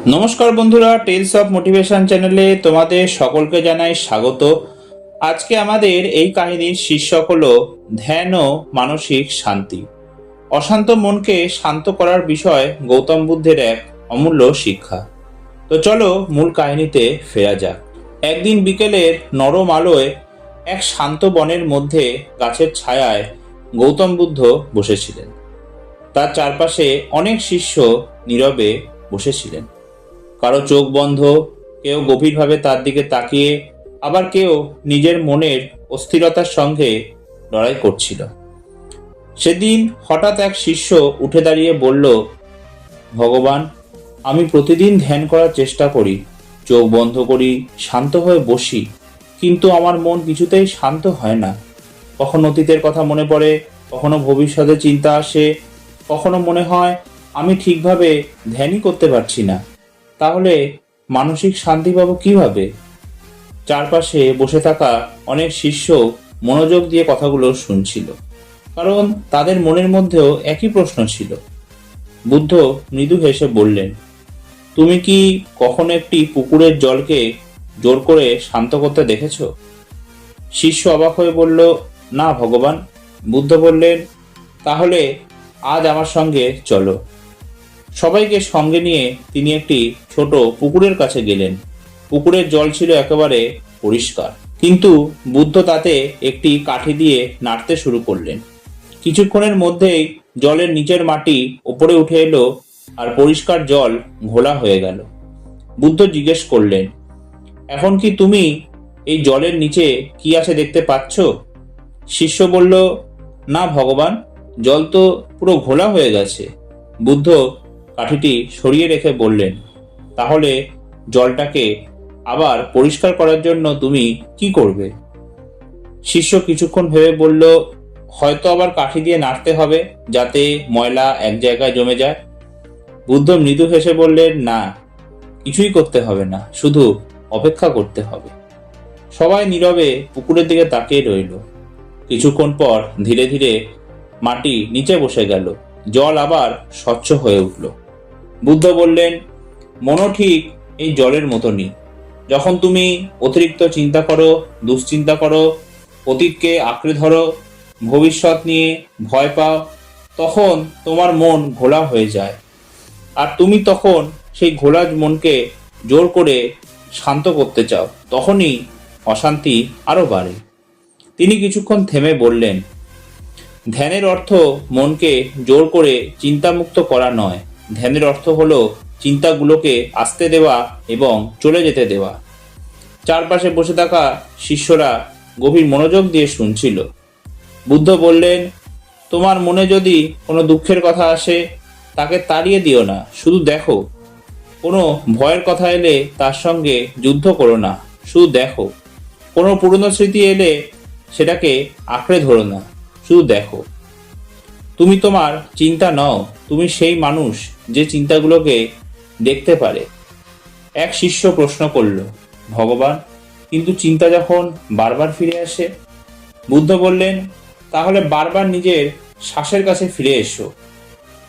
নমস্কার বন্ধুরা, tales of motivation চ্যানেলে তোমাদের সকলকে জানাই স্বাগত। আজকে আমাদের এই কাহিনীর শীর্ষক হলো ধ্যান ও মানসিক শান্তি। অশান্ত মনকে শান্ত করার বিষয় গৌতম বুদ্ধের এক অমূল্য শিক্ষা। তো চলো মূল কাহিনীতে ফেরা যাক। একদিন বিকেলের নরম আলোয় এক শান্ত বনের মধ্যে গাছের ছায়ায় গৌতম বুদ্ধ বসেছিলেন। তার চারপাশে অনেক শিষ্য নীরবে বসেছিলেন। কারো চোখ বন্ধ, কেউ গভীরভাবে তার দিকে তাকিয়ে, আবার কেউ নিজের মনের অস্থিরতার সঙ্গে লড়াই করছিল। সেদিন হঠাৎ এক শিষ্য উঠে দাঁড়িয়ে বলল, ভগবান, আমি প্রতিদিন ধ্যান করার চেষ্টা করি, চোখ বন্ধ করি, শান্ত হয়ে বসি, কিন্তু আমার মন কিছুতেই শান্ত হয় না। কখনো অতীতের কথা মনে পড়ে, কখনো ভবিষ্যতের চিন্তা আসে, কখনো মনে হয় আমি ঠিকভাবে ধ্যানই করতে পারছি না। তাহলে মানসিক শান্তি পাবো কিভাবে? চারপাশে বসে থাকা অনেক শিষ্য মনোযোগ দিয়ে কথাগুলো শুনছিল, কারণ তাদের মনের মধ্যেও একই প্রশ্ন ছিল। বুদ্ধ মৃদু হেসে বললেন, তুমি কি কখনো একটি পুকুরের জলকে জোর করে শান্ত করতে দেখেছো? শিষ্য অবাক হয়ে বলল, না ভগবান। বুদ্ধ বললেন, তাহলে আজ আমার সঙ্গে চলো। সবাইকে সঙ্গে নিয়ে তিনি একটি ছোট পুকুরের কাছে গেলেন। পুকুরের জল ছিল একেবারে পরিষ্কার, কিন্তু বুদ্ধ তাতে একটি কাঠি দিয়ে নাড়তে শুরু করলেন। কিছুক্ষণের মধ্যেই জলের নিচের মাটি উপরে উঠে এলো আর পরিষ্কার জল ঘোলা হয়ে গেল। বুদ্ধ জিজ্ঞেস করলেন, এখন কি তুমি এই জলের নিচে কি আছে দেখতে পাচ্ছ? শিষ্য বলল, না ভগবান, জল তো পুরো ঘোলা হয়ে গেছে। বুদ্ধ কাঠিটি সরিয়ে রেখে বললেন, তাহলে জলটাকে আবার পরিষ্কার করার জন্য তুমি কি করবে? শিষ্য কিছুক্ষণ ভেবে বলল, হয়তো আবার কাঠি দিয়ে নাড়তে হবে, যাতে ময়লা এক জায়গায় জমে যায়। বুদ্ধ মৃদু হেসে বললেন, না, কিছুই করতে হবে না, শুধু অপেক্ষা করতে হবে। সবাই নীরবে পুকুরের দিকে তাকিয়ে রইল। কিছুক্ষণ পর ধীরে ধীরে মাটি নিচে বসে গেল, জল আবার স্বচ্ছ হয়ে উঠল। বুদ্ধ বললেন, মনও ঠিক এই জলের মতনই। যখন তুমি অতিরিক্ত চিন্তা করো, দুশ্চিন্তা করো, অতীতকে আঁকড়ে ধরো, ভবিষ্যৎ নিয়ে ভয় পাও, তখন তোমার মন ঘোলা হয়ে যায়। আর তুমি তখন সেই ঘোলা মনকে জোর করে শান্ত করতে চাও, তখনই অশান্তি আরো বাড়ে। তিনি কিছুক্ষণ থেমে বললেন, ধ্যানের অর্থ মনকে জোর করে চিন্তামুক্ত করা নয়। ধ্যানের অর্থ হলো চিন্তাগুলোকে আসতে দেওয়া এবং চলে যেতে দেওয়া। চারপাশে বসে থাকা শিষ্যরা গভীর মনোযোগ দিয়ে শুনছিল। বুদ্ধ বললেন, তোমার মনে যদি কোনো দুঃখের কথা আসে, তাকে তাড়িয়ে দিও না, শুধু দেখো। কোনো ভয়ের কথা এলে তার সঙ্গে যুদ্ধ করো না, শুধু দেখো। কোনো পুরনো স্মৃতি এলে সেটাকে আঁকড়ে ধরো না, শুধু দেখো। তুমি তোমার চিন্তা নও, তুমি সেই মানুষ যে চিন্তাগুলোকে দেখতে পারে। এক শিষ্য প্রশ্ন করল, ভগবান, কিন্তু চিন্তা যখন বারবার ফিরে আসে? বুদ্ধ বললেন, তাহলে বারবার নিজের শ্বাসের কাছে ফিরে এসো।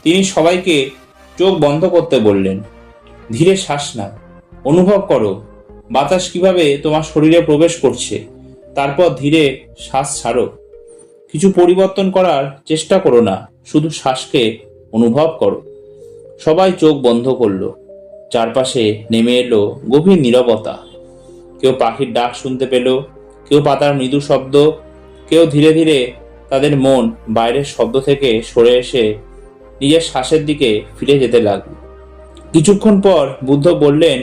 তিনি সবাইকে চোখ বন্ধ করতে বললেন। ধীরে শ্বাস নাও, অনুভব করো বাতাস কিভাবে তোমার শরীরে প্রবেশ করছে, তারপর ধীরে শ্বাস ছাড়ো। কিছু পরিবর্তন করার চেষ্টা করো না, শুধু শ্বাসকে অনুভব করো। সবাই চোখ বন্ধ করলো। চারপাশে নেমে এলো গভীর নীরবতা। কেউ পাখির ডাক শুনতে পেল, কেউ পাতার মৃদু শব্দ, কেউ ধীরে ধীরে তাদের মন বাইরের শব্দ থেকে সরে এসে নিজের শ্বাসের দিকে ফিরে যেতে লাগলো। কিছুক্ষণ পর বুদ্ধ বললেন,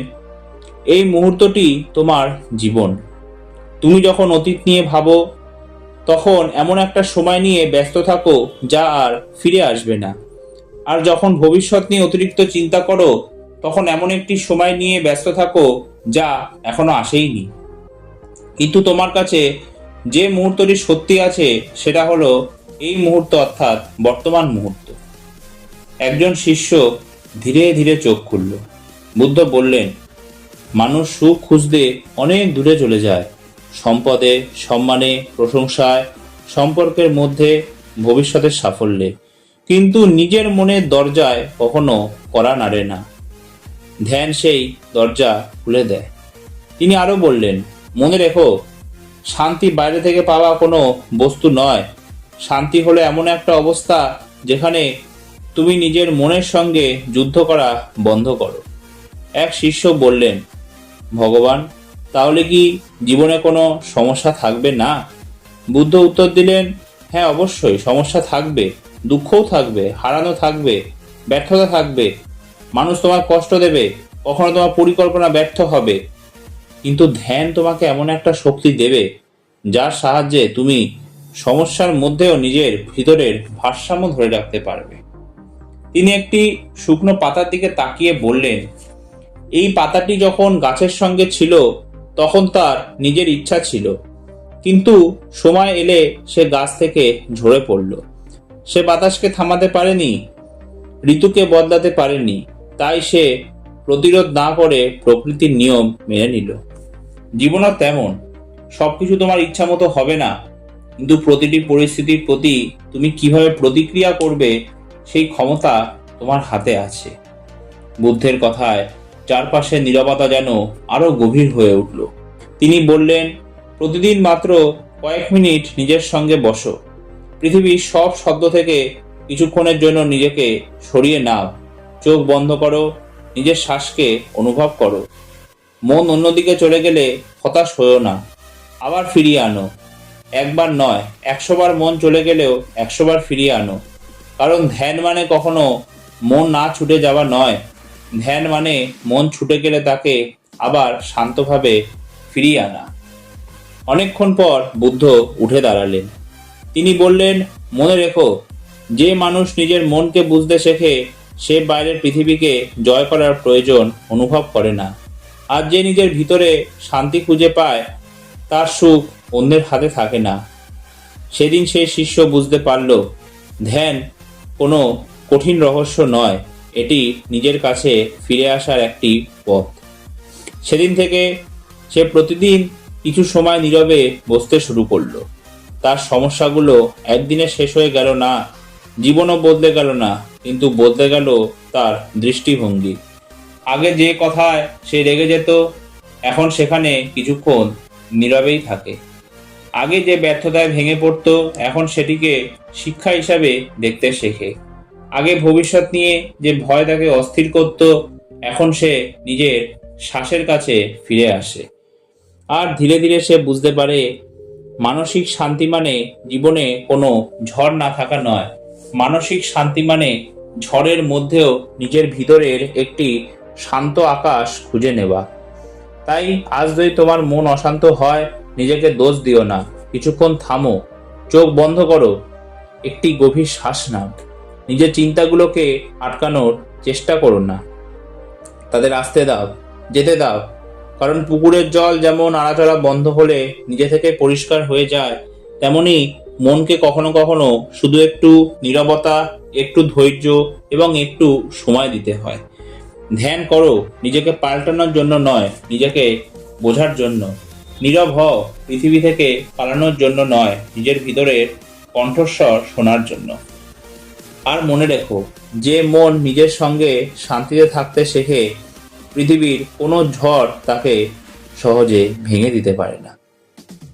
এই মুহূর্তটি তোমার জীবন। তুমি যখন অতীত নিয়ে ভাবো, তখন এমন একটা সময় নিয়ে ব্যস্ত থাকো যা আর ফিরে আসবে না। আর যখন ভবিষ্যৎ নিয়ে অতিরিক্ত চিন্তা করো, তখন এমন একটি সময় নিয়ে ব্যস্ত থাকো যা এখনো আসেইনি। কিন্তু তোমার কাছে যে মুহূর্তটি সত্যি আছে, সেটা হলো এই মুহূর্ত, অর্থাৎ বর্তমান মুহূর্ত। একজন শিষ্য ধীরে ধীরে চোখ খুলল। বুদ্ধ বললেন, মানুষ সুখ খুঁজতে অনেক দূরে চলে যায়, সম্পদে, সম্মানে, প্রশংসায়, সম্পর্কের মধ্যে, ভবিষ্যতের সাফল্যে, কিন্তু নিজের মনের দরজায় কখনো কড়া নাড়ে না। ধ্যান সেই দরজা খুলে দেয়। তিনি আরো বললেন, মনে রেখো, শান্তি বাইরে থেকে পাওয়া কোনো বস্তু নয়। শান্তি হলো এমন একটা অবস্থা যেখানে তুমি নিজের মনের সঙ্গে যুদ্ধ করা বন্ধ করো। এক শিষ্য বললেন, ভগবান, তাহলে কি জীবনে কোনো সমস্যা থাকবে না? বুদ্ধ উত্তর দিলেন, হ্যাঁ, অবশ্যই সমস্যা থাকবে, দুঃখও থাকবে, হারানো থাকবে, ব্যর্থতা থাকবে, মানুষ তোমার কষ্ট দেবে, কখনো তোমার পরিকল্পনা ব্যর্থ হবে। কিন্তু ধ্যান তোমাকে এমন একটা শক্তি দেবে যার সাহায্যে তুমি সমস্যার মধ্যেও নিজের ভিতরের ভারসাম্য ধরে রাখতে পারবে। তিনি একটি শুকনো পাতার দিকে তাকিয়ে বললেন, এই পাতাটি যখন গাছের সঙ্গে ছিল তখন তার নিজের ইচ্ছা ছিল, কিন্তু সময় এলে সে গাছ থেকে ঝরে পড়ল। সে বাতাসকে থামাতে পারেনি, ঋতুকে বদলাতে পারেনি, তাই সে প্রতিরোধ না করে প্রকৃতির নিয়ম মেনে নিল। জীবনও তেমন, সবকিছু তোমার ইচ্ছা মতো হবে না, কিন্তু প্রতিটি পরিস্থিতির প্রতি তুমি কিভাবে প্রতিক্রিয়া করবে সেই ক্ষমতা তোমার হাতে আছে। বুদ্ধের কথায় চারপাশে নীরবতা যেন আরো গভীর হয়ে উঠল। তিনি বললেন, প্রতিদিন মাত্র কয়েক মিনিট নিজের সঙ্গে বসো। পৃথিবীর সব শব্দ থেকে কিছুক্ষণের জন্য নিজেকে সরিয়ে নাও। চোখ বন্ধ করো, নিজের শ্বাসকে অনুভব করো। মন অন্যদিকে চলে গেলে হতাশ হয়েও না, আবার ফিরিয়ে আনো। একবার নয়, 100 বার মন চলে গেলেও 100 বার ফিরিয়ে আনো। কারণ ধ্যান মানে কখনো মন না ছুটে যাওয়া নয়। ধ্যান মানে মন ছুটে গেলে তাকে আবার শান্তভাবে ফিরিয়ে আনা। অনেকক্ষণ পর বুদ্ধ উঠে দাঁড়ালেন। তিনি বললেন, মনে রেখো, যে মানুষ নিজের মনকে বুঝতে শেখে সে বাইরের পৃথিবীকে জয় করার প্রয়োজন অনুভব করে না। আর যে নিজের ভিতরে শান্তি খুঁজে পায় তার সুখ অন্যের হাতে থাকে না। সেদিন সেই শিষ্য বুঝতে পারল, ধ্যান কোনো কঠিন রহস্য নয়, এটি নিজের কাছে ফিরে আসার একটি পথ। সেদিন থেকে সে প্রতিদিন কিছু সময় নীরবে বসতে শুরু করলো। তার সমস্যাগুলো একদিনে শেষ হয়ে গেল না, জীবনও বদলে গেল না, কিন্তু বদলে গেল তার দৃষ্টিভঙ্গি। আগে যে কথায় সে রেগে যেত, এখন সেখানে কিছুক্ষণ নীরবেই থাকে। আগে যে ব্যর্থতায় ভেঙে পড়তো, এখন সেটিকে শিক্ষা হিসাবে দেখতে শেখে। আগে ভবিষ্যৎ নিয়ে যে ভয় তাকে অস্থির করত, এখন সে নিজের শ্বাসের কাছে ফিরে আসে। আর ধীরে ধীরে সে বুঝতে পারে, মানসিক শান্তি মানে জীবনে কোনো ঝড় না থাকা নয়। মানসিক শান্তি মানে ঝড়ের মধ্যেও নিজের ভিতরের একটি শান্ত আকাশ খুঁজে নেওয়া। তাই আজ যদি তোমার মন অশান্ত হয়, নিজেকে দোষ দিও না। কিছুক্ষণ থামো, চোখ বন্ধ করো, একটি গভীর শ্বাস নাও। নিজের চিন্তাগুলোকে আটকানোর চেষ্টা করো না, তাদের আসতে দাও, যেতে দাও। কারণ পুকুরের জল যেমন আড়াচড়া বন্ধ হলে নিজে থেকে পরিষ্কার হয়ে যায়, তেমনি মনকে কখনো কখনো শুধু একটু নীরবতা, একটু ধৈর্য এবং একটু সময় দিতে হয়। ধ্যান করো নিজেকে পাল্টানোর জন্য নয়, নিজেকে বোঝার জন্য। নীরব হও পৃথিবী থেকে পালানোর জন্য নয়, নিজের ভিতরের কণ্ঠস্বর শোনার জন্য। আর মনে রেখো, যে মন নিজের সঙ্গে শান্তিতে থাকতে শেখে, পৃথিবীর কোনো ঝড় তাকে সহজে ভেঙে দিতে পারে না।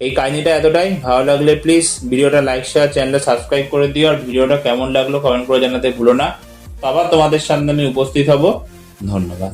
এই কাহিনীটা এতটাই। ভালো লাগলে প্লিজ ভিডিওটা লাইক, শেয়ার, চ্যানেলটা সাবস্ক্রাইব করে দিও। আর ভিডিওটা কেমন লাগলো কমেন্ট করে জানাতে ভুলো না। আবার তোমাদের সামনে আমি উপস্থিত হব। ধন্যবাদ।